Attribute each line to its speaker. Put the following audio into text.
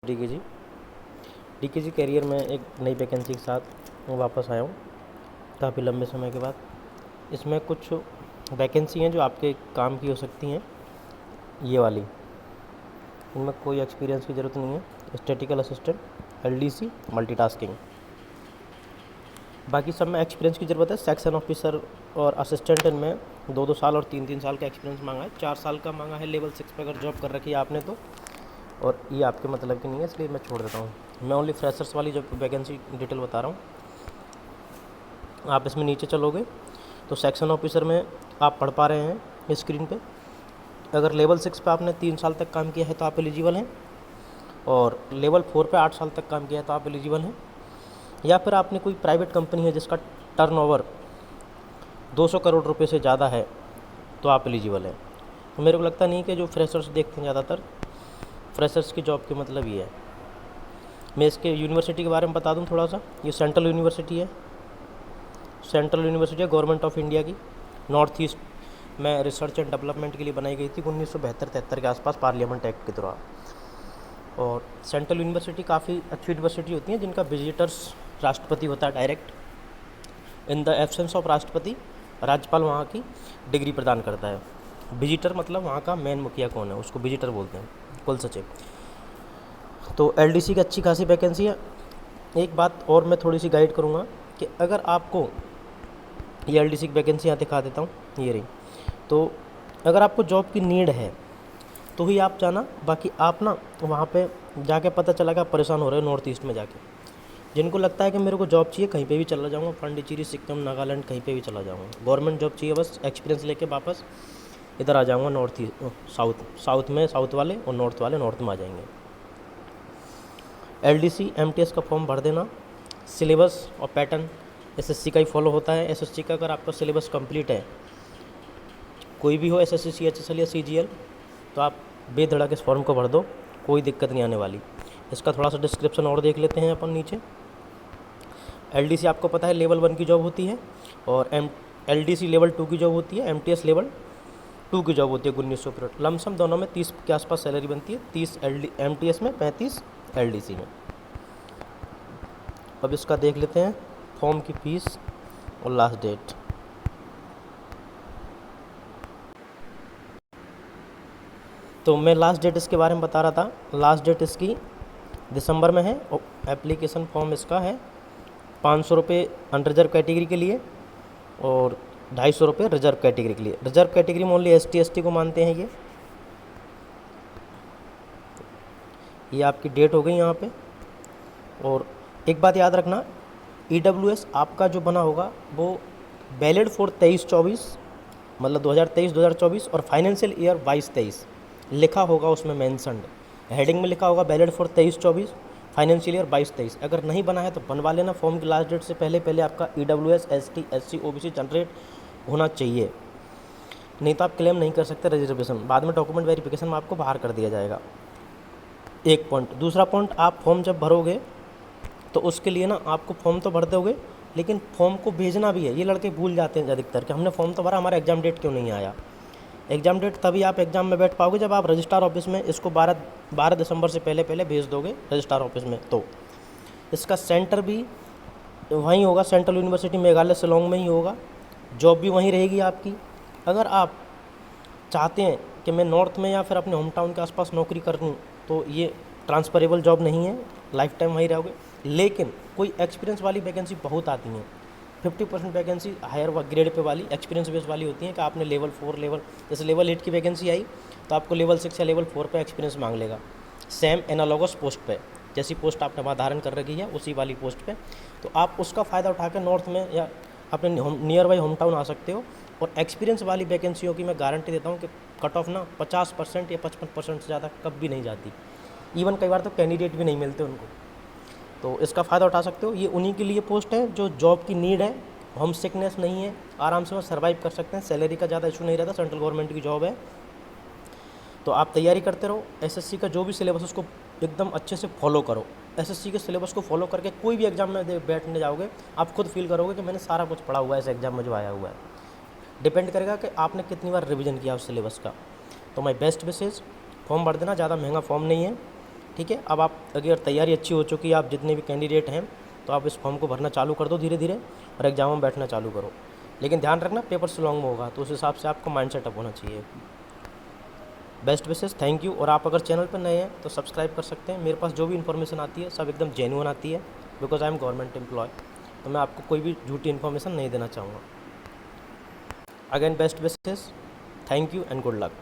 Speaker 1: DKG DKG career में एक नई वैकेंसी के साथ वापस आया हूँ काफ़ी लंबे समय के बाद। इसमें कुछ वैकेंसी हैं जो आपके काम की हो सकती हैं। ये वाली, इनमें कोई एक्सपीरियंस की ज़रूरत नहीं है। स्टैटिकल असिस्टेंट, एलडीसी, मल्टीटास्किंग, बाकी सब में एक्सपीरियंस की ज़रूरत है। सेक्शन ऑफिसर और असिस्टेंट इनमें 2-2 साल और 3-3 साल का एक्सपीरियंस मांगा है। 4 साल का मांगा है लेवल 6 पे अगर जॉब कर रखी है आपने तो, और ये आपके मतलब की नहीं है, इसलिए मैं छोड़ देता हूँ। मैं ओनली फ्रेशर्स वाली जो वैकेंसी डिटेल बता रहा हूँ। आप इसमें नीचे चलोगे तो सेक्शन ऑफिसर में आप पढ़ पा रहे हैं स्क्रीन पे, अगर लेवल 6 पे आपने 3 साल तक काम किया है तो आप एलिजिबल हैं, और लेवल 4 पे 8 साल तक काम किया है तो आप एलिजिबल हैं। या फिर आपने कोई प्राइवेट कंपनी है जिसका टर्नओवर 200 करोड़ रुपए से ज़्यादा है तो आप एलिजिबल हैं। तो मेरे को लगता नहीं कि जो फ्रेशर्स देखते हैं ज़्यादातर, फ्रेशर्स की जॉब के मतलब ये है। मैं इसके यूनिवर्सिटी के बारे में बता दूं थोड़ा सा। ये सेंट्रल यूनिवर्सिटी है, सेंट्रल यूनिवर्सिटी है गवर्नमेंट ऑफ इंडिया की, नॉर्थ ईस्ट में रिसर्च एंड डेवलपमेंट के लिए बनाई गई थी 1972-73 के आसपास पार्लियामेंट एक्ट के दौरान। और सेंट्रल यूनिवर्सिटी काफ़ी अच्छी यूनिवर्सिटी होती हैं जिनका विजिटर्स राष्ट्रपति होता है direct. In the absence of राष्ट्रपति, राज्यपाल वहाँ की डिग्री प्रदान करता है। विजिटर मतलब वहाँ का मेन मुखिया कौन है उसको विजिटर बोलते हैं, कुल सचिव। तो एलडीसी की अच्छी खासी वैकेंसी है। एक बात और मैं थोड़ी सी गाइड करूँगा कि अगर आपको ये एलडीसी की वैकेंसी यहाँ दिखा देता हूँ, ये रही। तो अगर आपको जॉब की नीड है तो ही आप जाना, बाकी आप ना वहाँ पे जाके पता चला कि आप परेशान हो रहे हो नॉर्थ ईस्ट में जाके। जिनको लगता है कि मेरे को जॉब चाहिए कहीं पे भी चला जाऊँगा, पांडिचेरी, सिक्किम, नागालैंड, कहीं पे भी चला जाऊँगा, गवर्नमेंट जॉब चाहिए, बस एक्सपीरियंस लेके वापस इधर आ जाऊँगा नॉर्थ ईस्ट, साउथ में साउथ वाले, और नॉर्थ वाले नॉर्थ में आ जाएंगे। एलडीसी एमटीएस का फॉर्म भर देना। सिलेबस और पैटर्न एसएससी का ही फॉलो होता है। एसएससी का अगर आपका सिलेबस कंप्लीट है, कोई भी हो, एसएससी, सीएचएसएल या सीजीएल, तो आप बेधड़क इस फॉर्म को भर दो, कोई दिक्कत नहीं आने वाली। इसका थोड़ा सा डिस्क्रिप्शन और देख लेते हैं अपन नीचे। एलडीसी आपको पता है लेवल 1 की जॉब होती है, और एलडीसी लेवल 2 की जॉब होती है, एमटीएस लेवल 2 की जॉब होती है 1900 पीरियड। लमसम दोनों में 30 के आसपास सैलरी बनती है, 30 एमटीएस में, 35 एलडीसी में। अब इसका देख लेते हैं फॉर्म की फीस और लास्ट डेट। तो मैं लास्ट डेट इसके बारे में बता रहा था। लास्ट डेट इसकी दिसंबर में है, और एप्लीकेशन फॉर्म इसका है 500 रुपये अनरिजर्व कैटेगरी के लिए और 250 रुपये रिजर्व कैटेगरी के लिए। रिजर्व कैटेगरी में ओनली ST ST को मानते हैं। ये आपकी डेट हो गई यहाँ पे। और एक बात याद रखना, EWS आपका जो बना होगा वो वैलिड फॉर 23-24, मतलब 2023-2024, और फाइनेंशियल ईयर 22-23 लिखा होगा उसमें मेंशन्ड, हेडिंग में लिखा होगा वैलिड फॉर 23-24, फाइनेंशियल ईयर 22-23। अगर नहीं बना है तो बनवा लेना। फॉर्म की लास्ट डेट से पहले पहले आपका EWS ST SC OBC generate होना चाहिए, नहीं तो आप क्लेम नहीं कर सकते रिजर्वेशन। बाद में डॉक्यूमेंट वेरिफिकेशन में आपको बाहर कर दिया जाएगा। एक पॉइंट। दूसरा पॉइंट, आप फॉर्म जब भरोगे तो उसके लिए ना आपको फॉर्म तो भर दोगे, लेकिन फॉर्म को भेजना भी है। ये लड़के भूल जाते हैं अधिकतर कि हमने फॉर्म तो भरा, हमारा एग्जाम डेट क्यों नहीं आया। एग्जाम डेट तभी आप एग्जाम में बैठ पाओगे जब आप रजिस्ट्रार ऑफिस में इसको 12 दिसंबर से पहले पहले भेज दोगे रजिस्ट्रार ऑफिस में। तो इसका सेंटर भी वहीं होगा, सेंट्रल यूनिवर्सिटी मेघालय शिलोंग में ही होगा। जॉब भी वहीं रहेगी आपकी। अगर आप चाहते हैं कि मैं नॉर्थ में या फिर अपने होम टाउन के आसपास नौकरी करूँ तो ये ट्रांसफरेबल जॉब नहीं है, लाइफ टाइम वहीं रहोगे। लेकिन कोई एक्सपीरियंस वाली वैकेंसी बहुत आती हैं। 50% वैकेंसी हायर ग्रेड पे वाली एक्सपीरियंस बेस वाली होती हैं कि आपने लेवल 4 जैसे लेवल 8 की वैकेंसी आई तो आपको लेवल 6 या लेवल 4 पे एक्सपीरियंस मांग लेगा, सेम एनालॉगस पोस्ट पे, जैसी पोस्ट आपने वहाँ धारण कर रखी है उसी वाली पोस्ट पे। तो आप उसका फ़ायदा उठा के नॉर्थ में या अपने नियर बाई होम टाउन आ सकते हो। और एक्सपीरियंस वाली वैकेंसियों की मैं गारंटी देता हूँ कि कट ऑफ ना 50% या 55% से ज़्यादा कभी भी नहीं जाती। इवन कई बार तो कैंडिडेट भी नहीं मिलते उनको। तो इसका फ़ायदा उठा सकते हो। ये उन्हीं के लिए पोस्ट है जो जॉब की नीड है, होम सिकनेस नहीं है, आराम से वो सर्वाइव कर सकते हैं, सैलरी का ज़्यादा इशू नहीं रहता, सेंट्रल गवर्नमेंट की जॉब है। तो आप तैयारी करते रहो। एसएससी का जो भी सिलेबस उसको एकदम अच्छे से फॉलो करो। एसएससी के सिलेबस को फॉलो करके कोई भी एग्जाम में बैठने जाओगे आप खुद फील करोगे कि मैंने सारा कुछ पढ़ा हुआ है इस एग्जाम में जो आया हुआ है। डिपेंड करेगा कि आपने कितनी बार रिवीजन किया उस सिलेबस का। तो माय बेस्ट विशेज़, फॉर्म भर देना, ज़्यादा महंगा फॉर्म नहीं है, ठीक है। अब आप अगर तैयारी अच्छी हो चुकी है, आप जितने भी कैंडिडेट हैं, तो आप इस फॉर्म को भरना चालू कर दो धीरे धीरे और एग्जाम में बैठना चालू करो। लेकिन ध्यान रखना पेपर से लॉन्ग में होगा, तो उस हिसाब से आपका माइंड सेटअप होना चाहिए। Best wishes, thank you. और आप अगर चैनल पर नए हैं तो सब्सक्राइब कर सकते हैं। मेरे पास जो भी इन्फॉर्मेशन आती है सब एकदम जेन्युइन आती है, because I am government employ, तो मैं आपको कोई भी झूठी इन्फॉर्मेशन नहीं देना चाहूँगा। Again best wishes, thank you and good luck.